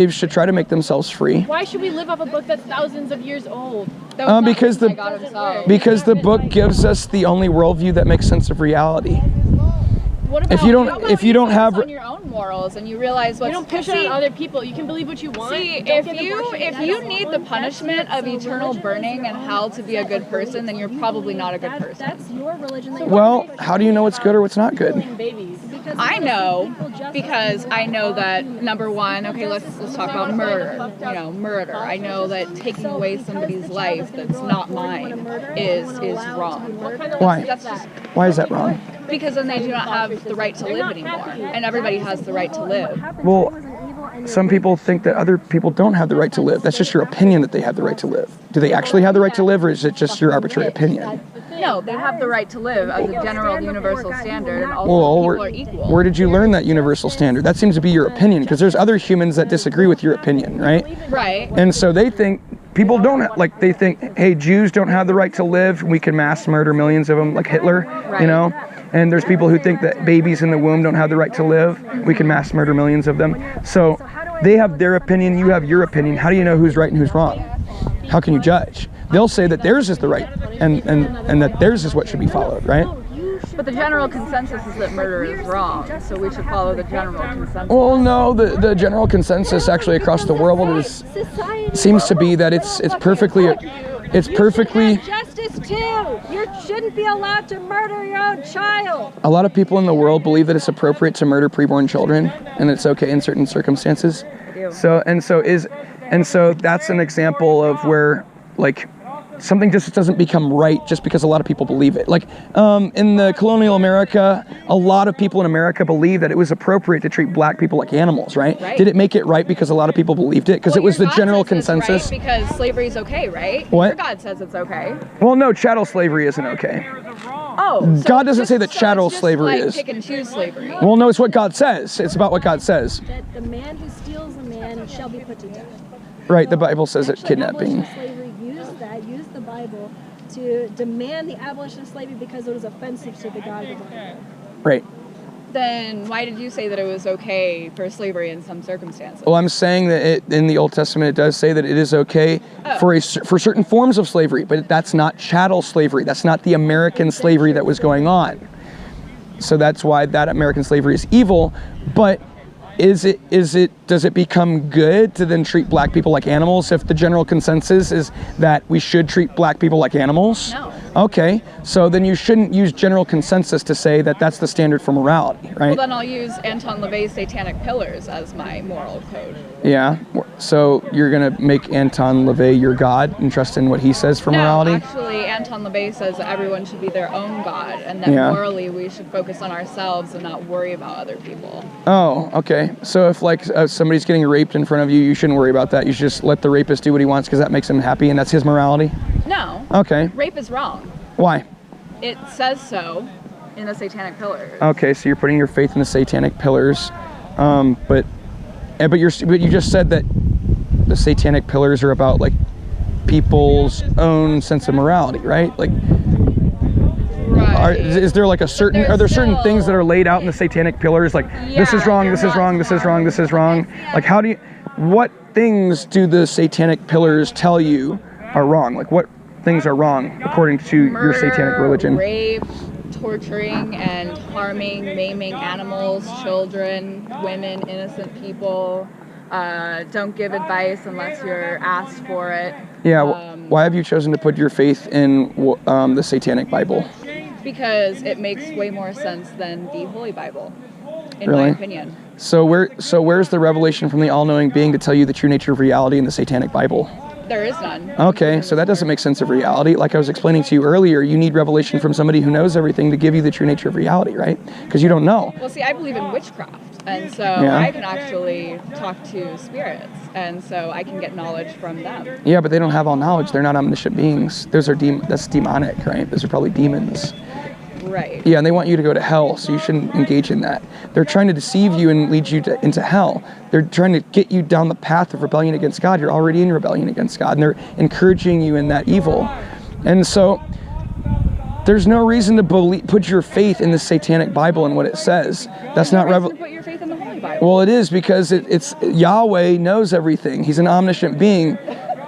slaves should try to make themselves free. Why should we live off a book that's thousands of years old? Because the book gives us the only worldview that makes sense of reality. What about, if you don't have on your own morals and you realize what's, you don't push it on other people, you can believe what you want. See, if you need the punishment of eternal burning and hell to be a good person, then you're probably not a good person. That's your religion. Well, how do you know what's good or what's not good? I know because I know that number one, okay, let's talk about murder. You know, murder. I know that taking away somebody's life that's not mine is wrong. Why? Why is that wrong? Because then they do not have the right to live anymore, and everybody has the right to live. Well, some people think that other people don't have the right to live. That's just your opinion that they have the right to live. Do they actually have the right to live, or is it just your arbitrary opinion? No, they have the right to live as a general universal standard, and also people are equal. Where did you learn that universal standard? That seems to be your opinion, because there's other humans that disagree with your opinion, right? Right. And so they think people don't, they think, hey, Jews don't have the right to live. We can mass murder millions of them, like Hitler, you know? And there's people who think that babies in the womb don't have the right to live. We can mass murder millions of them. So they have their opinion, you have your opinion. How do you know who's right and who's wrong? How can you judge? They'll say that theirs is the right and that theirs is what should be followed, right? But the general consensus is that murder is wrong, so we should follow the general consensus. Well, no, the general consensus actually across the world seems to be that it's perfectly justice too. You shouldn't be allowed to murder your own child. A lot of people in the world believe that it's appropriate to murder preborn children, and it's okay in certain circumstances. So that's an example of where, like, something just doesn't become right just because a lot of people believe it. Like, in the colonial America, a lot of people in America believed that it was appropriate to treat black people like animals, right? Did it make it right because a lot of people believed it? Because it was the general consensus? Right, because slavery is okay, right? What? Your God says it's okay. Well, no, chattel slavery isn't okay. Oh, so God doesn't say that chattel slavery is. Pick and choose slavery. Well, no, it's what God says. It's about what God says. That the man who steals a man shall be put to death. Right, the Bible says that kidnapping. Slavery used the Bible to demand the abolition of slavery because it was offensive to the God of the Bible. Right. Then why did you say that it was okay for slavery in some circumstances? Well, I'm saying that in the Old Testament it does say that it is okay for certain forms of slavery, but that's not chattel slavery. That's not the American slavery that was going on. So that's why that American slavery is evil. But does it become good to then treat black people like animals if the general consensus is that we should treat black people like animals? No. Okay, so then you shouldn't use general consensus to say that that's the standard for morality, right? Well, then I'll use Anton LaVey's Satanic Pillars as my moral code. Yeah, so you're going to make Anton LaVey your God and trust in what he says for morality? No, actually, Anton LaVey says that everyone should be their own God, and that morally we should focus on ourselves and not worry about other people. Oh, okay. So if somebody's getting raped in front of you, you shouldn't worry about that. You should just let the rapist do what he wants because that makes him happy and that's his morality? No. Okay. Rape is wrong. Why? It says so in the Satanic Pillars. Okay, so you're putting your faith in the Satanic Pillars, but you just said that the Satanic Pillars are about like people's own sense of morality, right? Like, is there like are there certain things that are laid out in the Satanic Pillars, like this is wrong, this is wrong, this is wrong, this is wrong? Like, what things do the Satanic Pillars tell you are wrong? Like, what things are wrong according to your satanic religion? Rape, torturing and harming, maiming animals, children, women, innocent people. Don't give advice unless you're asked for it. Yeah, why have you chosen to put your faith in the Satanic Bible? Because it makes way more sense than the Holy Bible, in my opinion. So where's the revelation from the all-knowing being to tell you the true nature of reality in the Satanic Bible? There is none. Okay, so that doesn't make sense of reality. Like I was explaining to you earlier, you need revelation from somebody who knows everything to give you the true nature of reality, right? Because you don't know. Well, see, I believe in witchcraft, and so I can actually talk to spirits, and so I can get knowledge from them. Yeah, but they don't have all knowledge. They're not omniscient beings. Those are that's demonic, right? Those are probably demons. Right. Yeah, and they want you to go to hell, so you shouldn't engage in that. They're trying to deceive you and lead you into hell. They're trying to get you down the path of rebellion against God. You're already in rebellion against God, and they're encouraging you in that evil. And so there's no reason to put your faith in the Satanic Bible and what it says. That's not revelation. Put your faith in the Holy the Bible. Well, it is because it's Yahweh knows everything. He's an omniscient being.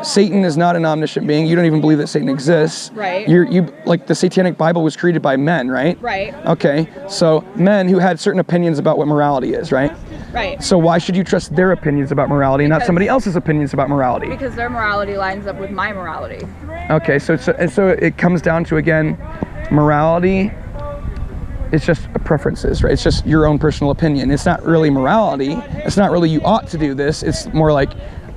Satan is not an omniscient being. You don't even believe that Satan exists. Right. You like the Satanic Bible was created by men, right? Right. Okay. So men who had certain opinions about what morality is, right? Right. So why should you trust their opinions about morality and not somebody else's opinions about morality? Because their morality lines up with my morality. Okay. So it comes down to, again, morality. It's just preferences, right? It's just your own personal opinion. It's not really morality. It's not really you ought to do this. It's more like,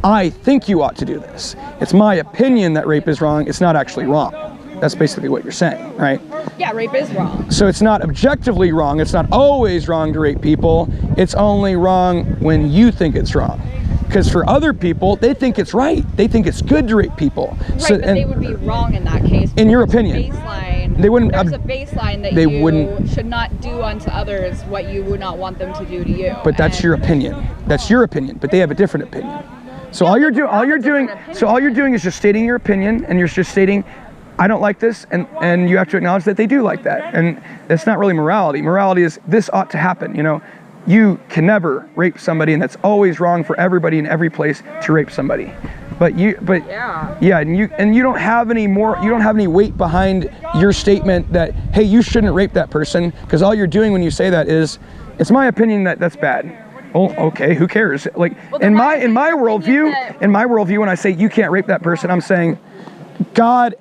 I think you ought to do this. It's my opinion that rape is wrong. It's not actually wrong. That's basically what you're saying, right? Yeah, rape is wrong. So it's not objectively wrong. It's not always wrong to rape people. It's only wrong when you think it's wrong. Because for other people, they think it's right. They think it's good to rape people. Right, but they would be wrong in that case. In your opinion. They wouldn't. There's a baseline that they you wouldn't, should not do unto others what you would not want them to do to you. But that's your opinion. That's your opinion. But they have a different opinion. So all you're doing is just stating your opinion, and you're just stating, I don't like this, and you have to acknowledge that they do like that. And it's not really morality. Morality is this ought to happen. You know, you can never rape somebody, and that's always wrong for everybody in every place to rape somebody. And you don't have any weight behind your statement that, hey, you shouldn't rape that person, because all you're doing when you say that is, it's my opinion that that's bad. Oh, okay, who cares? Like, in my worldview, when I say you can't rape that person, I'm saying God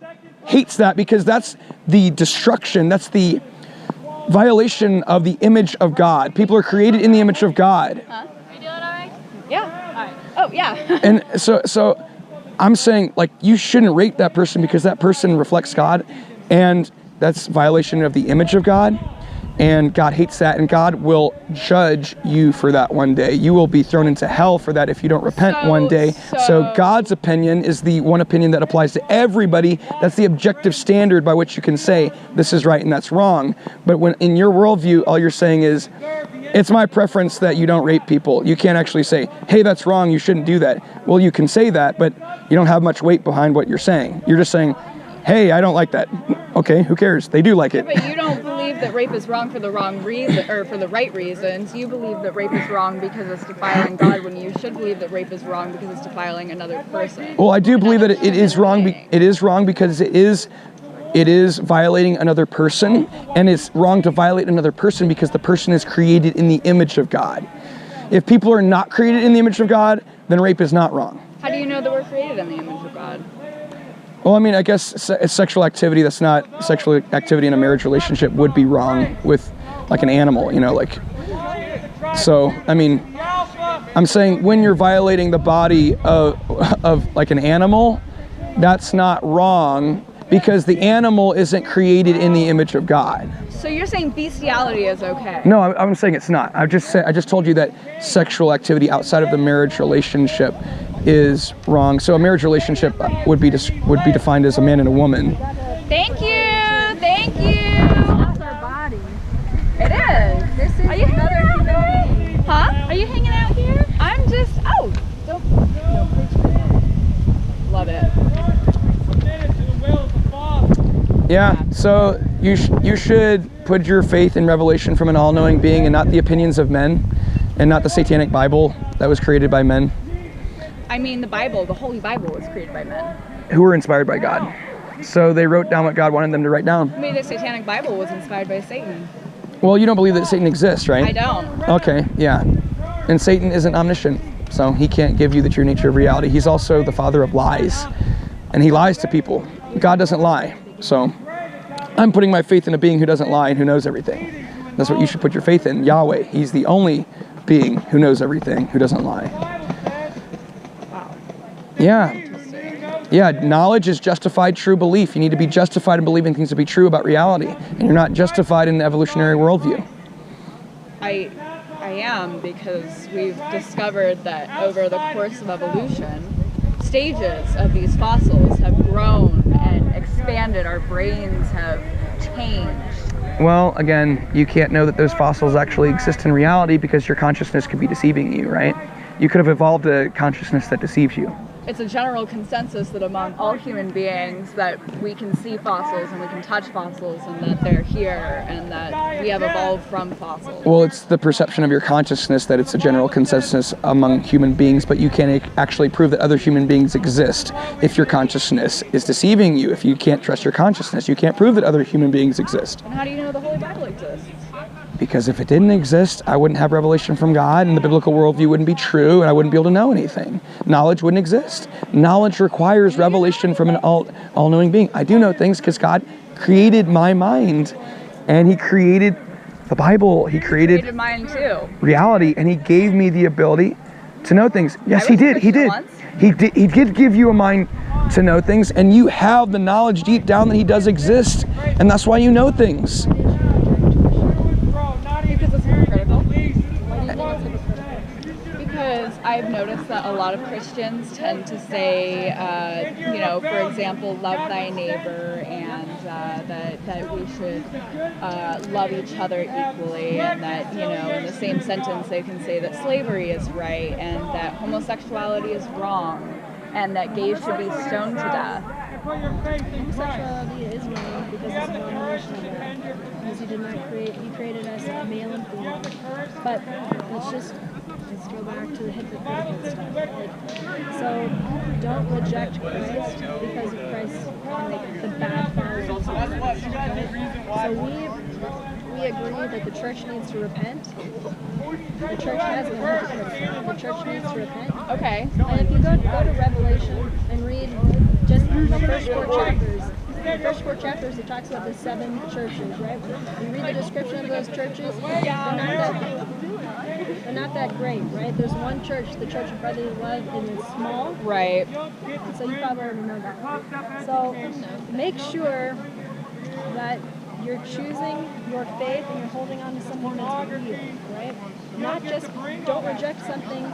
hates that, because that's the destruction, that's the violation of the image of God. People are created in the image of God. Are you doing all right? Yeah. All right. Oh, yeah. And so I'm saying, like, you shouldn't rape that person because that person reflects God, and that's violation of the image of God. And God hates that, and God will judge you for that one day. You will be thrown into hell for that if you don't repent one day. So God's opinion is the one opinion that applies to everybody. That's the objective standard by which you can say this is right and that's wrong. But when in your worldview, all you're saying is, it's my preference that you don't rape people. You can't actually say, hey, that's wrong, you shouldn't do that. Well, you can say that, but you don't have much weight behind what you're saying. You're just saying, hey, I don't like that. Okay, who cares? They do like it. But you don't believe that rape is wrong for the wrong reason, or for the right reasons. You believe that rape is wrong because it's defiling God, when you should believe that rape is wrong because it's defiling another person. Well, I do believe that it is wrong. It is wrong because it is violating another person, and it's wrong to violate another person because the person is created in the image of God. If people are not created in the image of God, then rape is not wrong. How do you know that we're created in the image of God? Well, I mean, I guess sexual activity that's not sexual activity in a marriage relationship would be wrong with, like, an animal, you know, like. So, I mean, I'm saying when you're violating the body of like an animal, that's not wrong because the animal isn't created in the image of God. So you're saying bestiality is okay? No, I'm saying it's not. I just told you that sexual activity outside of the marriage relationship is wrong. So a marriage relationship would be defined as a man and a woman. Thank you. Thank you. That's our body. It is. This is another human being. Huh? Are you hanging out here? I'm just. Oh. Don't. Love it. Yeah. So you should put your faith in revelation from an all-knowing being, and not the opinions of men, and not the Satanic Bible that was created by men. I mean, the Bible, the Holy Bible, was created by men. Who were inspired by God. So they wrote down what God wanted them to write down. Maybe the Satanic Bible was inspired by Satan. Well, you don't believe that Satan exists, right? I don't. Okay, yeah. And Satan isn't omniscient, so he can't give you the true nature of reality. He's also the father of lies, and he lies to people. God doesn't lie, so I'm putting my faith in a being who doesn't lie and who knows everything. That's what you should put your faith in, Yahweh. He's the only being who knows everything, who doesn't lie. Wow. Yeah. Yeah, knowledge is justified true belief. You need to be justified in believing things to be true about reality. And you're not justified in an evolutionary worldview. I am, because we've discovered that over the course of evolution, stages of these fossils have grown and expanded. Our brains have changed. Well, again, you can't know that those fossils actually exist in reality because your consciousness could be deceiving you, right? You could have evolved a consciousness that deceives you. it's a general consensus that among all human beings that we can see fossils and we can touch fossils and that they're here and that we have evolved from fossils. Well, it's the perception of your consciousness that it's a general consensus among human beings, but you can't actually prove that other human beings exist if your consciousness is deceiving you. If you can't trust your consciousness, you can't prove that other human beings exist. And how do you know the Holy Bible exists? Because if it didn't exist, I wouldn't have revelation from God, and the biblical worldview wouldn't be true, and I wouldn't be able to know anything. Knowledge wouldn't exist. Knowledge requires revelation from an all-knowing being. I do know things because God created my mind, and He created the Bible. He created mine too. Reality, and He gave me the ability to know things. Yes, He did. He did. He did give you a mind to know things, and you have the knowledge deep down that He does exist, and that's why you know things. Because I've noticed that a lot of Christians tend to say, you know, for example, love thy neighbor, and that we should love each other equally, and that, you know, in the same sentence they can say that slavery is right, and that homosexuality is wrong, and that gays should be stoned to death. Homosexuality is wrong because it's an abomination of God. Because He did not create, He created us male and female. But let's go back to the hypocritical stuff. Like, so don't reject Christ because of Christ's, like, the bad followers of Christ. Okay? So we agree that the church needs to repent. The church has been hypocritical. The church needs to repent. Okay. And if you go to Revelation and read just the first 4 chapters, the first 4 chapters, it talks about the 7 churches, right? You read the description of those churches, they're not that great, right? There's one church, the Church of Brotherly Love, and it's small. Right. So you probably already know that. So make sure that you're choosing your faith and you're holding on to something that's real, right? Not just, don't reject something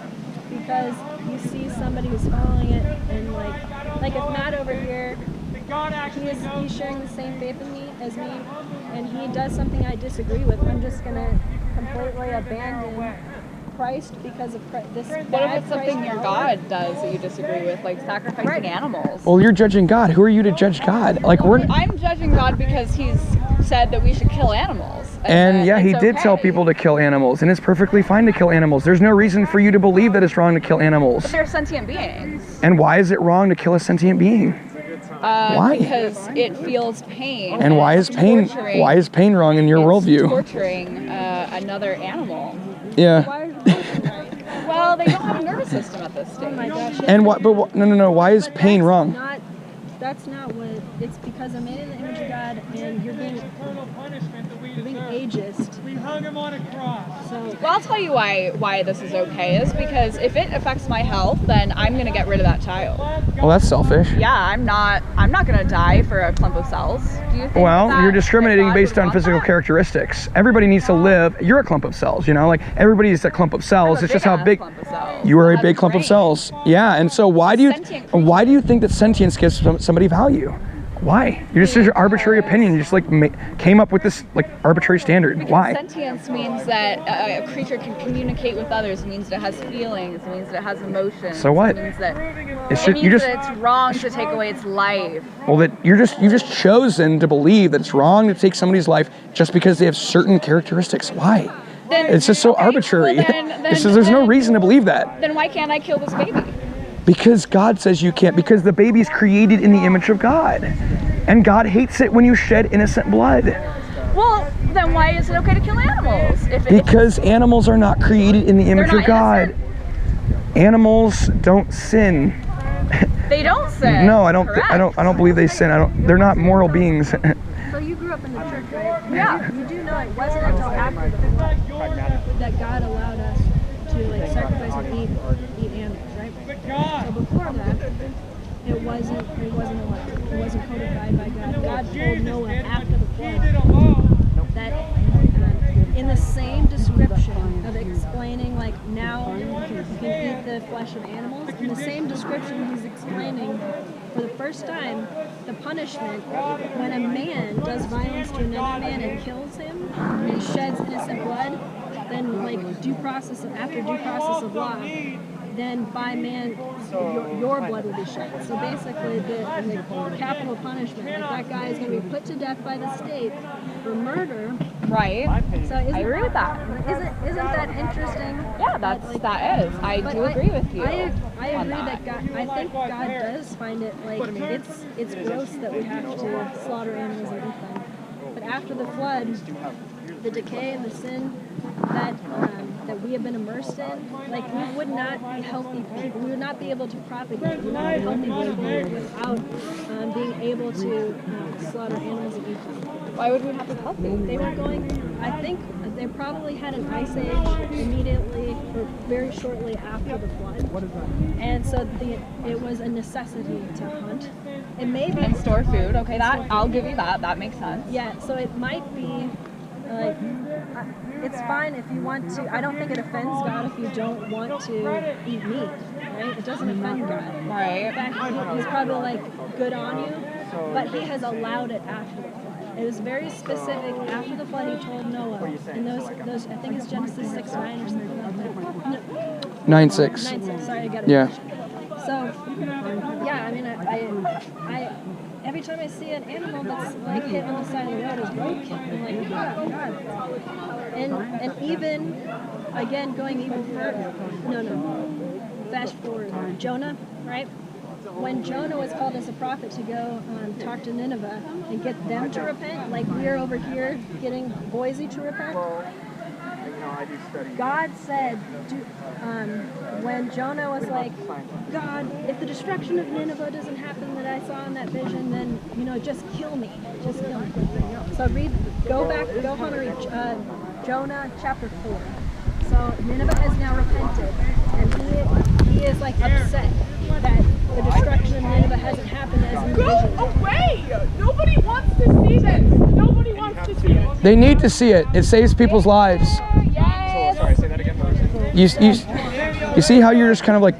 because you see somebody who's following it, and like if Matt over here, he's sharing the same faith as me, and he does something I disagree with, I'm just gonna completely abandon Christ because of this. What if it's something your God does that you disagree with, like sacrificing animals? Well, you're judging God. Who are you to judge God? Like, I'm judging God because He's said that we should kill animals. And yeah, He did tell people to kill animals, and it's perfectly fine to kill animals. There's no reason for you to believe that it's wrong to kill animals. But they're sentient beings. And why is it wrong to kill a sentient being? Why? Because it feels pain. And why is pain? Why is pain wrong in your worldview? Torturing another animal. Yeah. Well, they don't have a nervous system at this stage. Oh my gosh. And what? But no. Why is pain wrong? That's not what. It's because I'm made in the image of God, and you're being ageist. We hung Him on a cross. So. Well, I'll tell you why this is okay. Is because if it affects my health, then I'm gonna get rid of that child. Well, that's selfish. Yeah, I'm not gonna die for a clump of cells. Do you think? Well, you're discriminating based on physical characteristics. Everybody needs to live. You're a clump of cells, you know, like everybody's a clump of cells. It's just how big. You are a big clump of cells. Yeah, and so why do you think that sentience gives somebody value? Why? You're just your arbitrary opinion. You just like came up with this like arbitrary standard. Because why? Sentience means that a creature can communicate with others. It means that it has feelings. It means that it has emotions. So what? It means that that it's wrong to take away its life. Well, that you've just chosen to believe that it's wrong to take somebody's life just because they have certain characteristics. Why? It's just so arbitrary. There's no reason to believe that. Then why can't I kill this baby? Because God says you can't, because the baby's created in the image of God. And God hates it when you shed innocent blood. Well, then why is it okay to kill animals? Because animals are not created in the image of God. Animals don't sin. They don't sin. No, I don't believe they sin. They're not moral beings. So you grew up in the church, right? Yeah. You do know it wasn't until after the flood that God allowed us to like sacrifice and eat animals. So before that, it wasn't allowed. It wasn't codified by God. God told Noah after the flood that in the same description of explaining, like, now you can eat the flesh of animals, in the same description he's explaining for the first time the punishment when a man does violence to another man and kills him and sheds innocent blood, then like after due process of law, then by man, your blood will be shed. So basically, the capital punishment, like that guy is going to be put to death by the state for murder. Right. So I agree with that. Isn't that interesting? Yeah, that is. I do agree with you. I agree on that God. I think God does find it like it's gross that we have to slaughter animals and eat them. But after the flood, the decay and the sin that we have been immersed in, like we would not be healthy people. We would not be able to propagate. We would not be healthy people without being able to slaughter animals and eat them. Why would we have to be healthy? They were going. I think they probably had an ice age immediately or very shortly after the flood, and so it was a necessity to hunt. It may be And store food. Okay, that I'll give you that. That makes sense. yeah. So it might be like it's fine if you want to. I don't think it offends God if you don't want to eat meat, right? It doesn't offend God. Right. In fact, he's probably like good on you, but he has allowed it after the flood. It was very specific. After the flood, he told Noah, and those I think it's Genesis 6:9 or something like that. No, 9:6. 9:6. Sorry, I got it. Yeah. So, yeah, I mean, I every time I see an animal that's like hit on the side of the road is broken, I'm like, oh God. And even again going even further. No. Fast forward. Jonah, right? When Jonah was called as a prophet to go talk to Nineveh and get them to repent, like we're over here getting Boise to repent, God said, when Jonah was like, God, if the destruction of Nineveh doesn't happen that I saw in that vision, then, just kill me. Just kill me. So go home and read Jonah chapter 4. So Nineveh has now repented, and he is like upset that the destruction of Nineveh hasn't happened as envisioned. Go away! Nobody wants to see this. Nobody wants to see it. They need to see it. It saves people's lives. Yes. Sorry, say that again. You see how you're just kind of like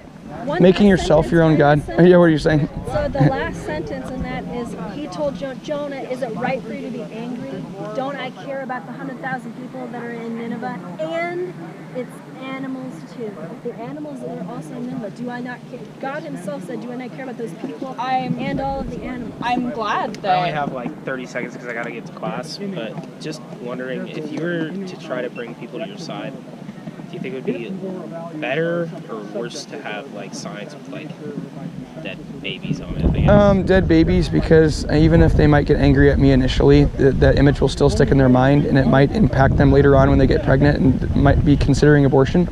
making yourself your own God? Yeah, what are you saying? So the last sentence in that is, he told Jonah, is it right for you to be angry? Don't I care about the 100,000 people that are in Nineveh? And it's animals too. The animals that are also in Nineveh. Do I not care? God himself said, do I not care about those people and all of the animals? I'm glad I only that have like 30 seconds because I got to get to class, but just wondering if you were to try to bring people to your side, do you think it would be better or worse to have like signs with like dead babies on it? I guess? Dead babies, because even if they might get angry at me initially, that image will still stick in their mind, and it might impact them later on when they get pregnant and might be considering abortion.